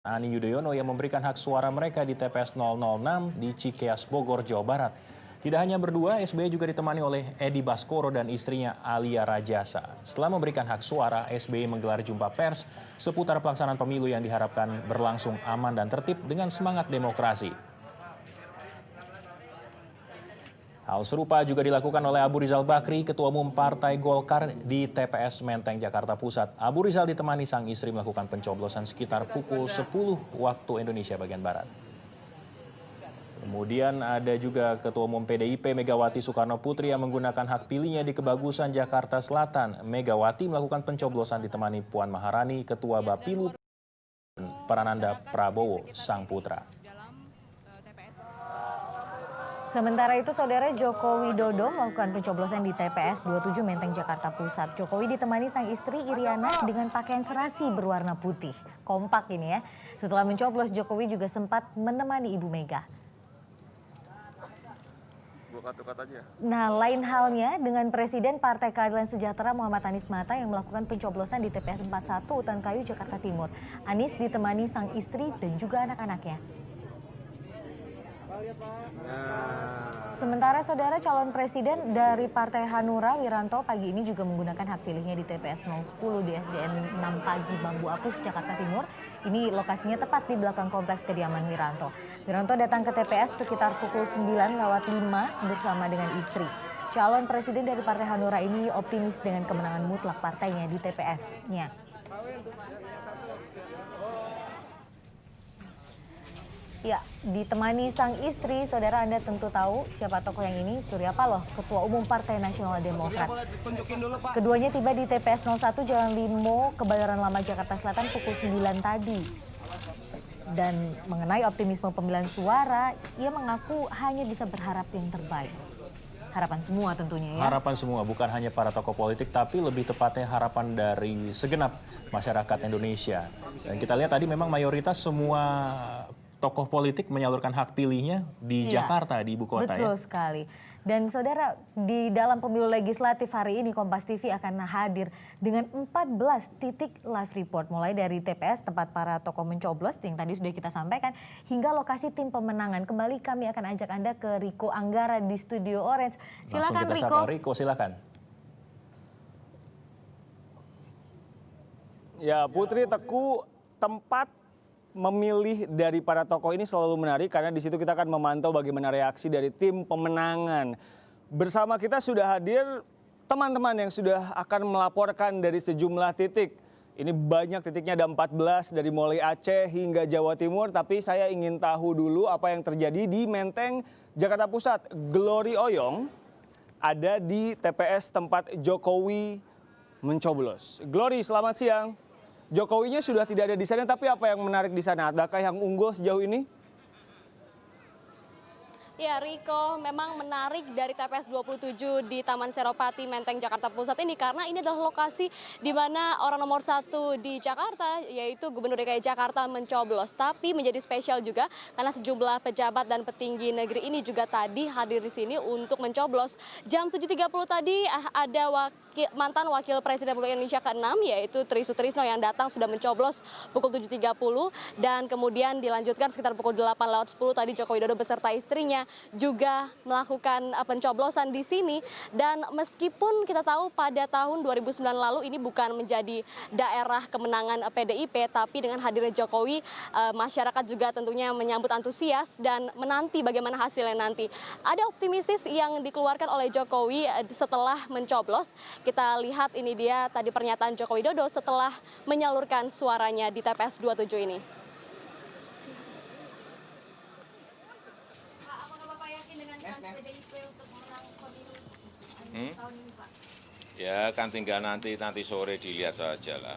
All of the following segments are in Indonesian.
Ani Yudhoyono yang memberikan hak suara mereka di TPS 006 di Cikeas, Bogor, Jawa Barat. Tidak hanya berdua, SBY juga ditemani oleh Edi Baskoro dan istrinya Alia Rajasa. Setelah memberikan hak suara, SBY menggelar jumpa pers seputar pelaksanaan pemilu yang diharapkan berlangsung aman dan tertib dengan semangat demokrasi. Hal serupa juga dilakukan oleh Abu Rizal Bakri, Ketua Umum Partai Golkar di TPS Menteng, Jakarta Pusat. Abu Rizal ditemani sang istri melakukan pencoblosan sekitar pukul 10 waktu Indonesia bagian Barat. Kemudian ada juga Ketua Umum PDIP Megawati Soekarno Putri yang menggunakan hak pilihnya di Kebagusan, Jakarta Selatan. Megawati melakukan pencoblosan ditemani Puan Maharani, Ketua Bapilu, Prananda Prabowo, sang putra. Sementara itu, Saudara Joko Widodo melakukan pencoblosan di TPS 27 Menteng, Jakarta Pusat. Jokowi ditemani sang istri Iriana dengan pakaian serasi berwarna putih. Kompak ini ya. Setelah mencoblos, Jokowi juga sempat menemani Ibu Mega. Nah, lain halnya dengan Presiden Partai Keadilan Sejahtera Muhammad Anies Mata yang melakukan pencoblosan di TPS 41 Utan Kayu, Jakarta Timur. Anies ditemani sang istri dan juga anak-anaknya. Sementara Saudara calon presiden dari Partai Hanura Wiranto pagi ini juga menggunakan hak pilihnya di TPS 010 di SDN 6 Pagi Bambu Apus, Jakarta Timur. Ini lokasinya tepat di belakang kompleks kediaman Wiranto. Wiranto datang ke TPS sekitar pukul 9:05 bersama dengan istri. Calon presiden dari Partai Hanura ini optimis dengan kemenangan mutlak partainya di TPS-nya. Ya, ditemani sang istri, Saudara Anda tentu tahu siapa tokoh yang ini, Surya Paloh, Ketua Umum Partai Nasional Demokrat. Keduanya tiba di TPS 01 Jalan Limo, Kebayoran Lama, Jakarta Selatan pukul 9 tadi. Dan mengenai optimisme pemilihan suara, ia mengaku hanya bisa berharap yang terbaik. Harapan semua tentunya ya. Harapan semua, bukan hanya para tokoh politik, tapi lebih tepatnya harapan dari segenap masyarakat Indonesia. Dan kita lihat tadi memang mayoritas semua tokoh politik menyalurkan hak pilihnya di Jakarta, di ibu kota. Betul sekali. Dan Saudara, di dalam pemilu legislatif hari ini Kompas TV akan hadir dengan 14 titik live report. Mulai dari TPS tempat para tokoh mencoblos yang tadi sudah kita sampaikan, hingga lokasi tim pemenangan. Kembali kami akan ajak Anda ke Riko Anggara di Studio Orange. Silakan Riko. Riko, silakan. Ya Putri, Teguh, tempat memilih dari para tokoh ini selalu menarik karena di situ kita akan memantau bagaimana reaksi dari tim pemenangan. Bersama kita sudah hadir teman-teman yang sudah akan melaporkan dari sejumlah titik. Ini banyak titiknya, ada 14 dari mulai Aceh hingga Jawa Timur. Tapi saya ingin tahu dulu apa yang terjadi di Menteng, Jakarta Pusat. Glory Oyong ada di TPS tempat Jokowi mencoblos. Glory, selamat siang. Jokowinya sudah tidak ada di sana, tapi apa yang menarik di sana? Adakah yang unggul sejauh ini? Ya Riko, memang menarik dari TPS 27 di Taman Seropati, Menteng, Jakarta Pusat ini karena ini adalah lokasi di mana orang nomor 1 di Jakarta yaitu Gubernur DKI Jakarta mencoblos. Tapi menjadi spesial juga karena sejumlah pejabat dan petinggi negeri ini juga tadi hadir di sini untuk mencoblos. Jam 7.30 tadi ada mantan Wakil Presiden Republik Indonesia ke-6 yaitu Tri Sutrisno yang datang sudah mencoblos pukul 7.30 dan kemudian dilanjutkan sekitar pukul 8:10 tadi Joko Widodo beserta istrinya juga melakukan pencoblosan di sini. Dan meskipun kita tahu pada tahun 2009 lalu ini bukan menjadi daerah kemenangan PDIP, tapi dengan hadirnya Jokowi masyarakat juga tentunya menyambut antusias dan menanti bagaimana hasilnya nanti. Ada optimistis yang dikeluarkan oleh Jokowi setelah mencoblos. Kita lihat ini dia tadi pernyataan Joko Widodo setelah menyalurkan suaranya di TPS 27 ini. Ya kan tinggal nanti sore dilihat saja lah.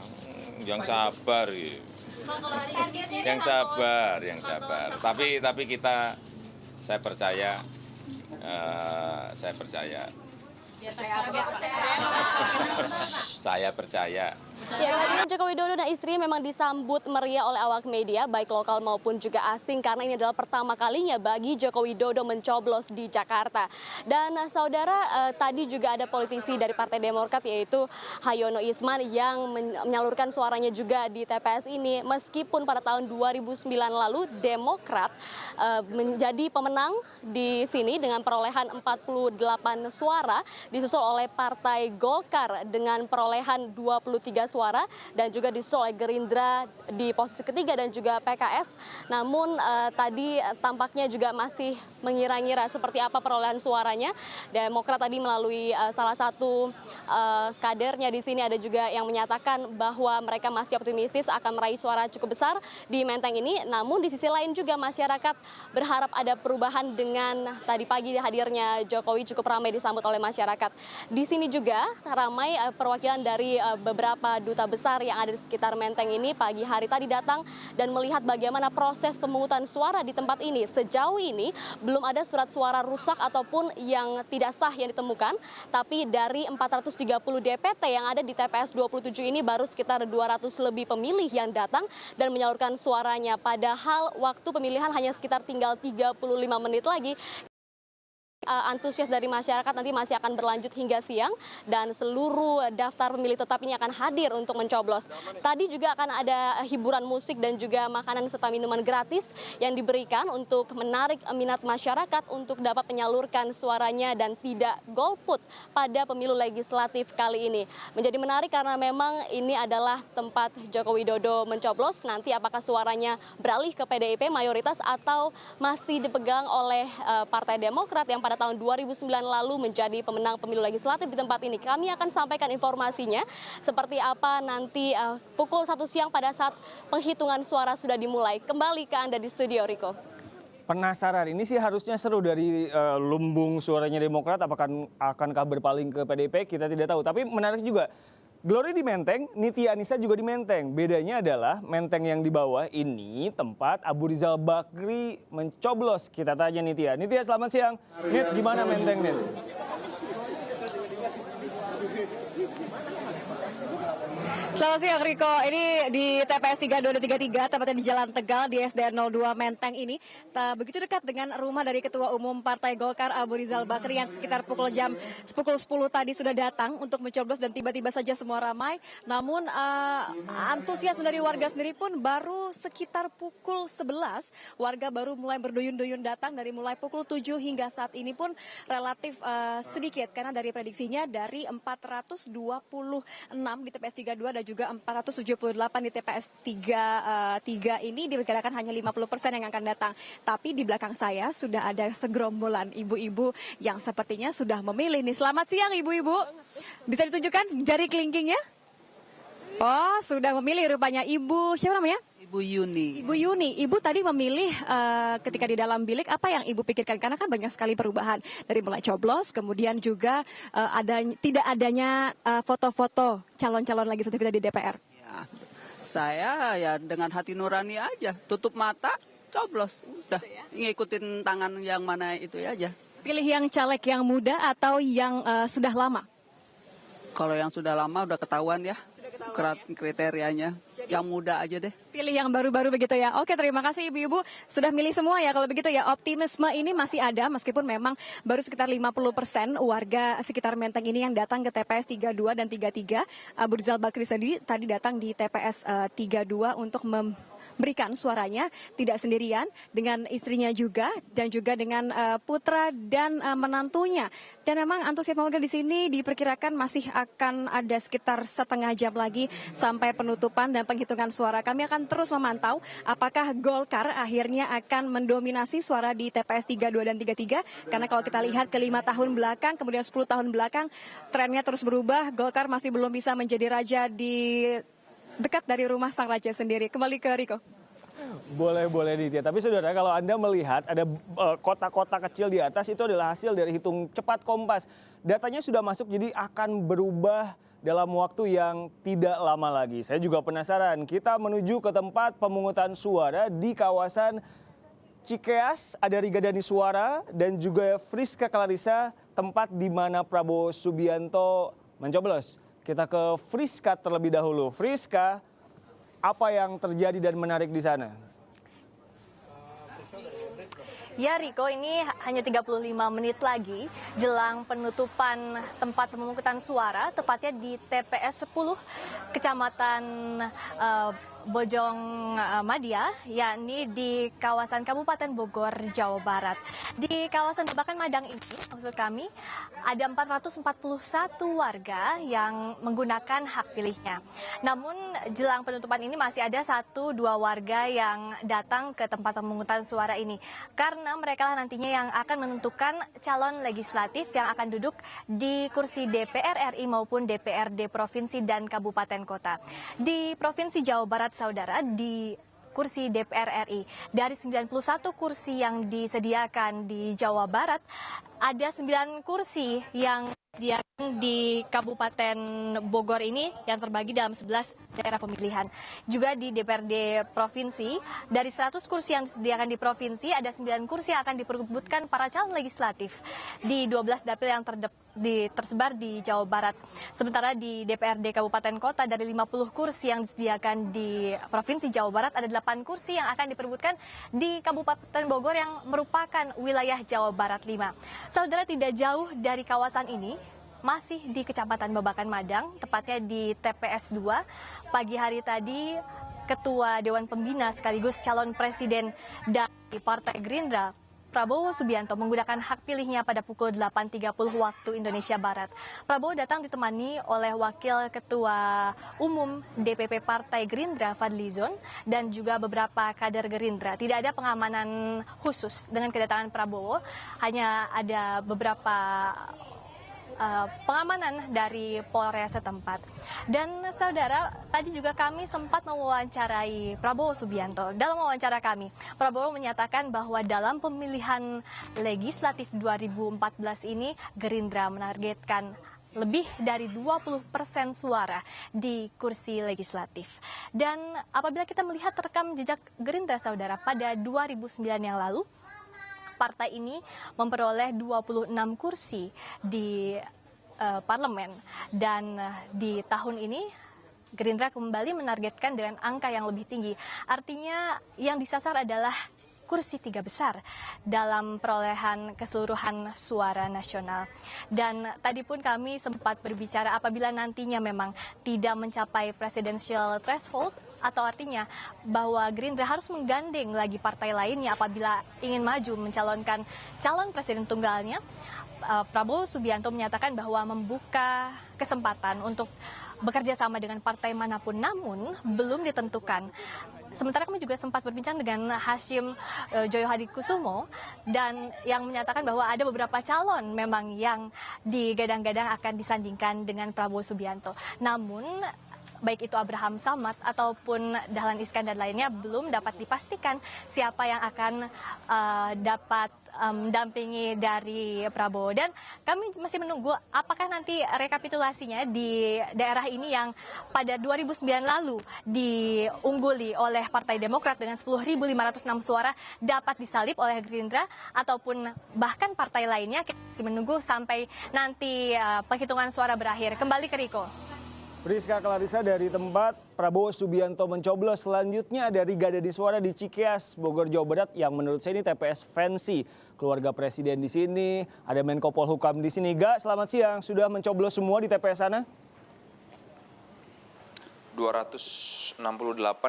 Yang sabar, yang sabar. Tapi kita, saya percaya. Saya percaya Ya, kehadiran Joko Widodo dan istrinya memang disambut meriah oleh awak media, baik lokal maupun juga asing, karena ini adalah pertama kalinya bagi Joko Widodo mencoblos di Jakarta. Dan saudara, tadi juga ada politisi dari Partai Demokrat yaitu Hayono Isman yang menyalurkan suaranya juga di TPS ini, meskipun pada tahun 2009 lalu Demokrat menjadi pemenang di sini dengan perolehan 48 suara, disusul oleh Partai Golkar dengan perolehan 23 suara dan juga disusul oleh Gerindra di posisi ketiga dan juga PKS. Namun tadi tampaknya juga masih mengira-ngira seperti apa perolehan suaranya. Demokrat tadi melalui salah satu kadernya di sini ada juga yang menyatakan bahwa mereka masih optimistis akan meraih suara cukup besar di Menteng ini. Namun di sisi lain juga masyarakat berharap ada perubahan dengan tadi pagi hadirnya Jokowi cukup ramai disambut oleh masyarakat. Di sini juga ramai perwakilan dari beberapa duta besar yang ada di sekitar Menteng ini pagi hari tadi datang dan melihat bagaimana proses pemungutan suara di tempat ini. Sejauh ini belum ada surat suara rusak ataupun yang tidak sah yang ditemukan, tapi dari 430 DPT yang ada di TPS 27 ini baru sekitar 200 lebih pemilih yang datang dan menyalurkan suaranya. Padahal waktu pemilihan hanya sekitar tinggal 35 menit lagi. Antusias dari masyarakat nanti masih akan berlanjut hingga siang dan seluruh daftar pemilih tetap ini akan hadir untuk mencoblos. Tadi juga akan ada hiburan musik dan juga makanan serta minuman gratis yang diberikan untuk menarik minat masyarakat untuk dapat menyalurkan suaranya dan tidak golput pada pemilu legislatif kali ini. Menjadi menarik karena memang ini adalah tempat Joko Widodo mencoblos. Nanti apakah suaranya beralih ke PDIP mayoritas atau masih dipegang oleh Partai Demokrat yang pada tahun 2009 lalu menjadi pemenang pemilu legislatif di tempat ini. Kami akan sampaikan informasinya seperti apa nanti pukul 1 siang pada saat penghitungan suara sudah dimulai. Kembali ke Anda di studio, Riko. Penasaran, ini sih harusnya seru dari lumbung suaranya Demokrat, akankah berpaling ke PDIP, kita tidak tahu. Tapi menarik juga, Glory di Menteng, Nitya Anissa juga di Menteng. Bedanya adalah Menteng yang di bawah ini tempat Abu Rizal Bakri mencoblos. Kita tanya Nitya. Nitya, selamat siang. Nit, gimana Menteng, Nit? Selamat siang Riko, ini di TPS 32 dan 33, tepatnya di Jalan Tegal di SDN 02 Menteng ini. Begitu dekat dengan rumah dari Ketua Umum Partai Golkar Abu Rizal Bakri yang sekitar pukul 10 tadi sudah datang untuk mencoblos dan tiba-tiba saja semua ramai. Namun antusias dari warga sendiri pun baru sekitar pukul 11, warga baru mulai berduyun-duyun datang dari mulai pukul 7 hingga saat ini pun relatif sedikit. Karena dari prediksinya dari 426 di TPS 32 dan juga 478 di TPS 33 ini diperkirakan hanya 50% yang akan datang. Tapi di belakang saya sudah ada segerombolan ibu-ibu yang sepertinya sudah memilih nih. Selamat siang ibu-ibu. Bisa ditunjukkan jari kelingkingnya? Oh, sudah memilih rupanya Ibu. Siapa namanya? Ibu Yuni. Ibu Yuni, Ibu tadi memilih ketika di dalam bilik apa yang Ibu pikirkan? Karena kan banyak sekali perubahan dari mulai coblos, kemudian juga tidak adanya foto-foto calon-calon legislatif kita di DPR. Ya, saya ya dengan hati nurani aja, tutup mata, coblos, udah ngikutin tangan yang mana itu aja. Pilih yang caleg yang muda atau yang sudah lama? Kalau yang sudah lama udah ketahuan ya. Kriterianya yang muda aja deh. Pilih yang baru-baru begitu ya. Oke, terima kasih ibu-ibu sudah milih semua ya. Kalau begitu ya optimisme ini masih ada meskipun memang baru sekitar 50% warga sekitar Menteng ini yang datang ke TPS 32 dan 33. Abu Rizal Bakri sendiri tadi datang di TPS 32 untuk memberikan suaranya tidak sendirian, dengan istrinya juga dan juga dengan putra dan menantunya. Dan memang antusias warga di sini diperkirakan masih akan ada sekitar setengah jam lagi sampai penutupan dan penghitungan suara. Kami akan terus memantau apakah Golkar akhirnya akan mendominasi suara di TPS 32 dan 33. Karena kalau kita lihat ke 5 tahun belakang, kemudian 10 tahun belakang, trennya terus berubah. Golkar masih belum bisa menjadi raja di dekat dari rumah sang raja sendiri. Kembali ke Riko. Boleh Nitya. Tapi saudara, kalau Anda melihat ada kota-kota kecil di atas, itu adalah hasil dari hitung cepat Kompas. Datanya sudah masuk, jadi akan berubah dalam waktu yang tidak lama lagi. Saya juga penasaran, kita menuju ke tempat pemungutan suara di kawasan Cikeas, ada Riga Dani Suara dan juga Friska Clarissa, tempat di mana Prabowo Subianto mencoblos. Kita ke Friska terlebih dahulu. Friska, apa yang terjadi dan menarik di sana? Ya Riko, ini hanya 35 menit lagi jelang penutupan tempat pemungutan suara, tepatnya di TPS 10 Kecamatan Bojong Madya, yakni di kawasan Kabupaten Bogor, Jawa Barat. Di kawasan Babakan Madang ini, maksud kami, ada 441 warga yang menggunakan hak pilihnya. Namun jelang penutupan ini masih ada 1-2 warga yang datang ke tempat pemungutan suara ini. Karena mereka lah nantinya yang akan menentukan calon legislatif yang akan duduk di kursi DPR RI maupun DPRD Provinsi dan Kabupaten Kota. Di Provinsi Jawa Barat, saudara, di kursi DPR RI, dari 91 kursi yang disediakan di Jawa Barat, ada 9 kursi yang disediakan di Kabupaten Bogor ini yang terbagi dalam 11 daerah pemilihan. Juga di DPRD Provinsi, dari 100 kursi yang disediakan di Provinsi, ada 9 kursi yang akan diperebutkan para calon legislatif di 12 dapil yang tersebar di Jawa Barat. Sementara di DPRD Kabupaten Kota, dari 50 kursi yang disediakan di Provinsi Jawa Barat, ada 8 kursi yang akan diperebutkan di Kabupaten Bogor yang merupakan wilayah Jawa Barat 5. Saudara, tidak jauh dari kawasan ini, masih di Kecamatan Babakan Madang, tepatnya di TPS 2, pagi hari tadi Ketua Dewan Pembina sekaligus calon presiden dari Partai Gerindra, Prabowo Subianto, menggunakan hak pilihnya pada pukul 8.30 waktu Indonesia Barat. Prabowo datang ditemani oleh Wakil Ketua Umum DPP Partai Gerindra, Fadlizon, dan juga beberapa kader Gerindra. Tidak ada pengamanan khusus dengan kedatangan Prabowo, hanya ada beberapa pengamanan dari Polres setempat. Dan saudara, tadi juga kami sempat mewawancarai Prabowo Subianto. Dalam wawancara kami, Prabowo menyatakan bahwa dalam pemilihan legislatif 2014 ini, Gerindra menargetkan lebih dari 20% suara di kursi legislatif. Dan apabila kita melihat rekam jejak Gerindra, saudara, pada 2009 yang lalu, partai ini memperoleh 26 kursi di parlemen, dan di tahun ini Gerindra kembali menargetkan dengan angka yang lebih tinggi. Artinya yang disasar adalah kursi 3 besar dalam perolehan keseluruhan suara nasional. Dan tadi pun kami sempat berbicara apabila nantinya memang tidak mencapai presidential threshold, atau artinya bahwa Gerindra harus menggandeng lagi partai lainnya apabila ingin maju mencalonkan calon presiden tunggalnya. Prabowo Subianto menyatakan bahwa membuka kesempatan untuk bekerja sama dengan partai manapun, namun belum ditentukan. Sementara kami juga sempat berbincang dengan Hashim Joyo Hadikusumo, dan yang menyatakan bahwa ada beberapa calon memang yang digadang-gadang akan disandingkan dengan Prabowo Subianto. Namun baik itu Abraham Samad ataupun Dahlan Iskan dan lainnya belum dapat dipastikan siapa yang akan dapat mendampingi dari Prabowo. Dan kami masih menunggu apakah nanti rekapitulasinya di daerah ini yang pada 2009 lalu diungguli oleh Partai Demokrat dengan 10.506 suara dapat disalip oleh Gerindra ataupun bahkan partai lainnya. Kita masih menunggu sampai nanti penghitungan suara berakhir. Kembali ke Riko. Friska Clarissa dari tempat Prabowo Subianto mencoblos. Selanjutnya dari Gada di Suara di Cikeas, Bogor, Jawa Barat, yang menurut saya ini TPS fancy. Keluarga presiden di sini, ada Menko Polhukam di sini. Ga, selamat siang. Sudah mencoblos semua di TPS sana? 268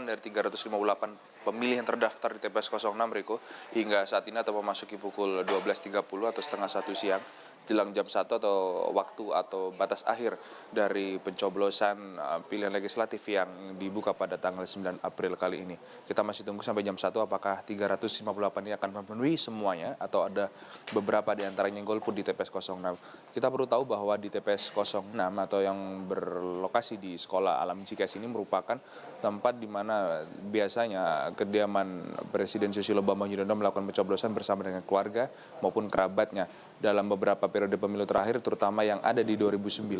dari 358 pemilih yang terdaftar di TPS 06, Riko, hingga saat ini atau memasuki pukul 12.30 atau setengah 1 siang, jelang jam 1 atau waktu atau batas akhir dari pencoblosan pilihan legislatif yang dibuka pada tanggal 9 April kali ini. Kita masih tunggu sampai jam 1 apakah 358 ini akan memenuhi semuanya atau ada beberapa di antaranya yang golput di TPS 06. Kita perlu tahu bahwa di TPS 06 atau yang berlokasi di Sekolah Alam Cikeas ini merupakan tempat di mana biasanya kediaman Presiden Susilo Bambang Yudhoyono melakukan pencoblosan bersama dengan keluarga maupun kerabatnya. Dalam beberapa periode pemilu terakhir, terutama yang ada di 2009,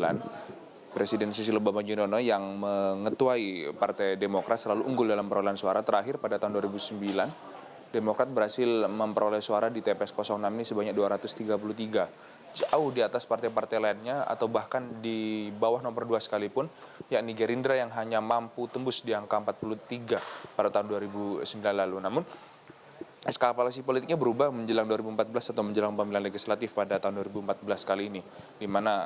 Presiden Susilo Bambang Yudhoyono yang mengetuai Partai Demokrat selalu unggul dalam perolehan suara. Terakhir pada tahun 2009, Demokrat berhasil memperoleh suara di TPS 06 ini sebanyak 233. jauh di atas partai-partai lainnya atau bahkan di bawah nomor 2 sekalipun, yakni Gerindra yang hanya mampu tembus di angka 43 pada tahun 2009 lalu. Namun eskalasi politiknya berubah menjelang 2014 atau menjelang pemilihan legislatif pada tahun 2014 kali ini, di mana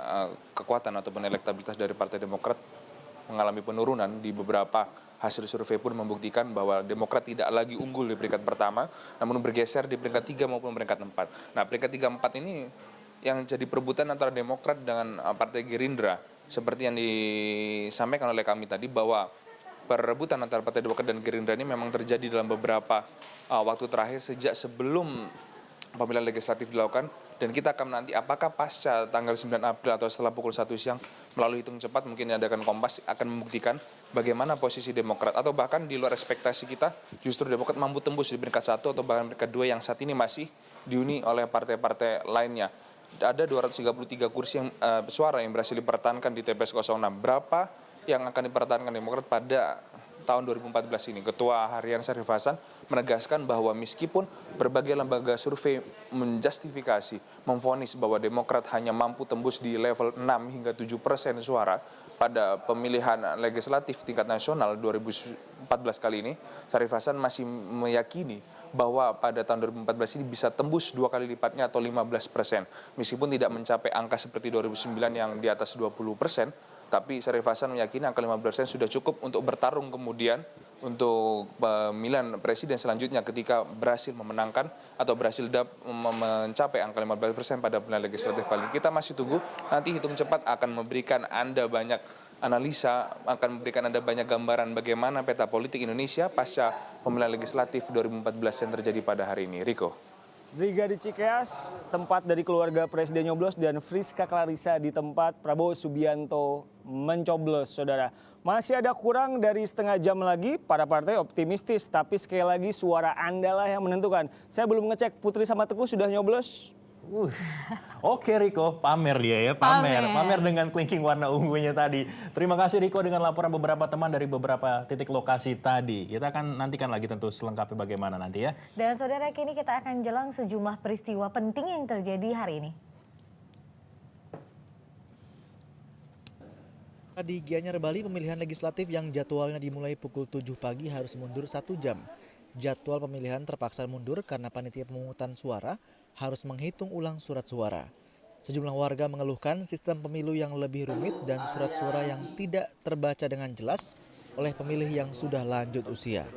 kekuatan ataupun elektabilitas dari Partai Demokrat mengalami penurunan. Di beberapa hasil survei pun membuktikan bahwa Demokrat tidak lagi unggul di peringkat pertama, namun bergeser di peringkat 3 maupun peringkat 4. Nah, peringkat 3-4 ini yang jadi perebutan antara Demokrat dengan Partai Gerindra, seperti yang disampaikan oleh kami tadi, bahwa perebutan antara Partai Demokrat dan Gerindra ini memang terjadi dalam beberapa waktu terakhir sejak sebelum pemilihan legislatif dilakukan, dan kita akan menanti apakah pasca tanggal 9 April atau setelah pukul 1 siang melalui hitung cepat mungkin yang diadakan Kompas akan membuktikan bagaimana posisi Demokrat, atau bahkan di luar ekspektasi kita justru Demokrat mampu tembus di peringkat 1 atau bahkan peringkat 2 yang saat ini masih dihuni oleh partai-partai lainnya. Ada 233 kursi suara yang berhasil dipertahankan di TPS 06. Berapa yang akan dipertahankan Demokrat pada tahun 2014 ini? Ketua Harian Syarif Hasan menegaskan bahwa meskipun berbagai lembaga survei menjustifikasi, memvonis bahwa Demokrat hanya mampu tembus di level 6 hingga 7% suara pada pemilihan legislatif tingkat nasional 2014 kali ini, Syarif Hasan masih meyakini bahwa pada tahun 2014 ini bisa tembus 2 kali lipatnya atau 15%. Meskipun tidak mencapai angka seperti 2009 yang di atas 20%, tapi Syarif Hasan meyakini angka 15% sudah cukup untuk bertarung kemudian untuk pemilihan presiden selanjutnya ketika berhasil memenangkan atau berhasil mencapai angka 15% pada pemilihan legislatif kali ini. Kita masih tunggu, nanti hitung cepat akan memberikan Anda banyak analisa, akan memberikan Anda banyak gambaran bagaimana peta politik Indonesia pasca pemilihan legislatif 2014 yang terjadi pada hari ini. Riko. Brigade Cikeas, tempat dari keluarga Presiden nyoblos, dan Friska Clarissa di tempat Prabowo Subianto mencoblos, saudara. Masih ada kurang dari setengah jam lagi, para partai optimistis, tapi sekali lagi suara Anda lah yang menentukan. Saya belum ngecek Putri sama Teguh sudah nyoblos. Oke Riko, pamer dia ya, pamer dengan kelingking warna ungunya tadi. Terima kasih Riko dengan laporan beberapa teman dari beberapa titik lokasi tadi. Kita akan nantikan lagi tentu selengkapnya bagaimana nanti ya. Dan saudara, kini kita akan jelang sejumlah peristiwa penting yang terjadi hari ini. Di Gianyar, Bali, pemilihan legislatif yang jadwalnya dimulai pukul 7 pagi harus mundur 1 jam. Jadwal pemilihan terpaksa mundur karena panitia pemungutan suara harus menghitung ulang surat suara. Sejumlah warga mengeluhkan sistem pemilu yang lebih rumit dan surat suara yang tidak terbaca dengan jelas oleh pemilih yang sudah lanjut usia.